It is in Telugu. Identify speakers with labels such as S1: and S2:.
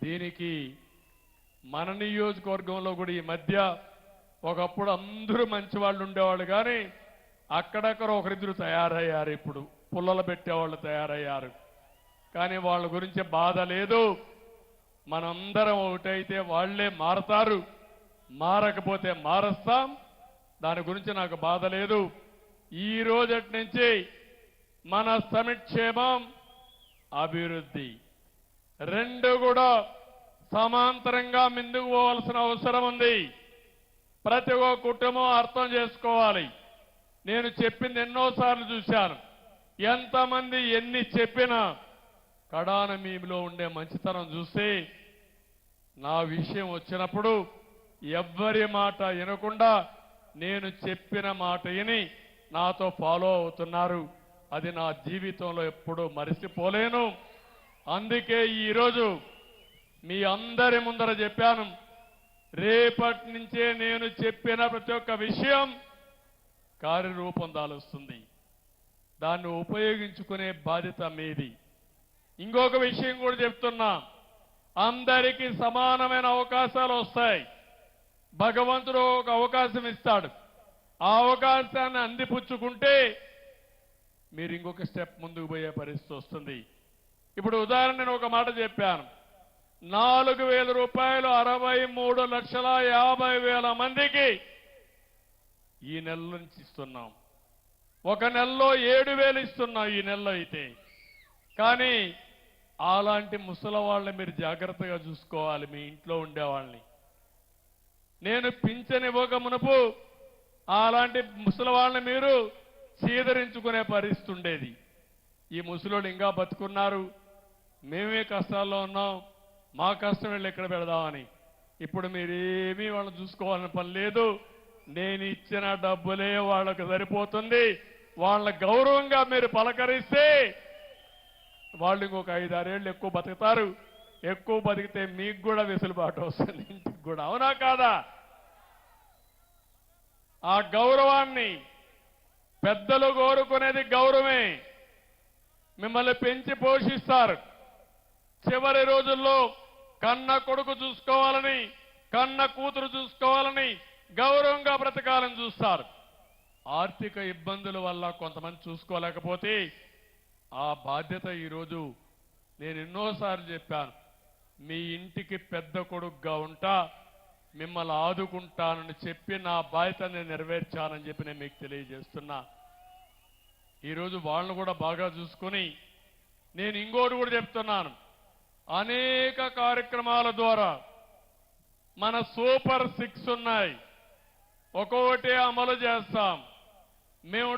S1: దీనికి మన నియోజకవర్గంలో కూడా ఈ మధ్య ఒకప్పుడు అందరూ మంచి వాళ్ళు ఉండేవాళ్ళు, కానీ అక్కడక్కడ ఒకరిద్దరు తయారయ్యారు. ఇప్పుడు పుల్లలు పెట్టేవాళ్ళు తయారయ్యారు. కానీ వాళ్ళ గురించి బాధ లేదు. మనందరం ఒకటైతే వాళ్లే మారతారు, మారకపోతే మారుస్తాం. దాని గురించి నాకు బాధ లేదు. ఈ రోజటి నుంచి మన సంక్షేమం, అభివృద్ధి రెండు కూడా సమాంతరంగా ముందుకు పోవాల్సిన అవసరం ఉంది. ప్రతి ఒక్క కుటుంబం అర్థం చేసుకోవాలి. నేను చెప్పింది ఎన్నోసార్లు చూశాను. ఎంతమంది ఎన్ని చెప్పినా కడాన మీలో ఉండే మంచితనం చూసి నా విషయం వచ్చినప్పుడు ఎవ్వరి మాట వినకుండా నేను చెప్పిన మాట విని నాతో ఫాలో అవుతున్నారు. అది నా జీవితంలో ఎప్పుడూ మరిచిపోలేను. అందుకే ఈరోజు మీ అందరి ముందర చెప్పాను, రేపటి నుంచే నేను చెప్పిన ప్రతి ఒక్క విషయం కార్యరూపం దాలుస్తుంది. దాన్ని ఉపయోగించుకునే బాధ్యత మీది. ఇంకొక విషయం కూడా చెప్తున్నా, అందరికీ సమానమైన అవకాశాలు వస్తాయి. భగవంతుడు ఒక అవకాశం ఇస్తాడు. ఆ అవకాశాన్ని అందిపుచ్చుకుంటే మీరు ఇంకొక స్టెప్ ముందుకు పోయే పరిస్థితి వస్తుంది. ఇప్పుడు ఉదాహరణ నేను ఒక మాట చెప్పాను, 4,000 రూపాయలు 63,50,000 మందికి ఈ నెల నుంచి ఇస్తున్నాం. ఒక నెలలో 7,000 ఇస్తున్నాం ఈ నెలలో అయితే. కానీ అలాంటి ముసలి వాళ్ళని మీరు జాగ్రత్తగా చూసుకోవాలి, మీ ఇంట్లో ఉండేవాళ్ళని. నేను పింఛన్ ఇవ్వక మునుపు అలాంటి ముసలి వాళ్ళని మీరు చీదరించుకునే పరిస్థితి ఉండేది. ఈ ముసలోళ్ళు ఇంకా బతుకున్నారు, మేమే కష్టాల్లో ఉన్నాం, మా కష్టం వెళ్ళి ఎక్కడ పెడదామని. ఇప్పుడు మీరేమీ వాళ్ళని చూసుకోవాలని పని లేదు. నేను ఇచ్చిన డబ్బులే వాళ్ళకు సరిపోతుంది. వాళ్ళ గౌరవంగా మీరు పలకరిస్తే వాళ్ళు ఇంకొక 5-6 ఏళ్ళు ఎక్కువ బతుకుతారు. ఎక్కువ బతికితే మీకు కూడా వెసులుబాటు వస్తుంది, ఇంటికి కూడా. అవునా కాదా? ఆ గౌరవాన్ని పెద్దలు కోరుకునేది గౌరవమే. మిమ్మల్ని పెంచి పోషిస్తారు. చివరి రోజుల్లో కన్న కొడుకు చూసుకోవాలని, కన్న కూతురు చూసుకోవాలని, గౌరవంగా బ్రతకాలని చూస్తారు. ఆర్థిక ఇబ్బందుల వల్ల కొంతమంది చూసుకోలేకపోతే ఆ బాధ్యత ఈరోజు నేను ఎన్నోసార్లు చెప్పాను, మీ ఇంటికి పెద్ద కొడుకుగా ఉంటా, మిమ్మల్ని ఆదుకుంటానని చెప్పి నా బాధ్యత నేను నెరవేర్చానని చెప్పి నేను మీకు తెలియజేస్తున్నా. ఈరోజు వాళ్ళను కూడా బాగా చూసుకొని నేను ఇంకోటి కూడా చెప్తున్నాను, అనేక కార్యక్రమాల ద్వారా మన సూపర్ 6 ఉన్నాయి, ఒక్కొక్కటి అమలు చేస్తాం. మేము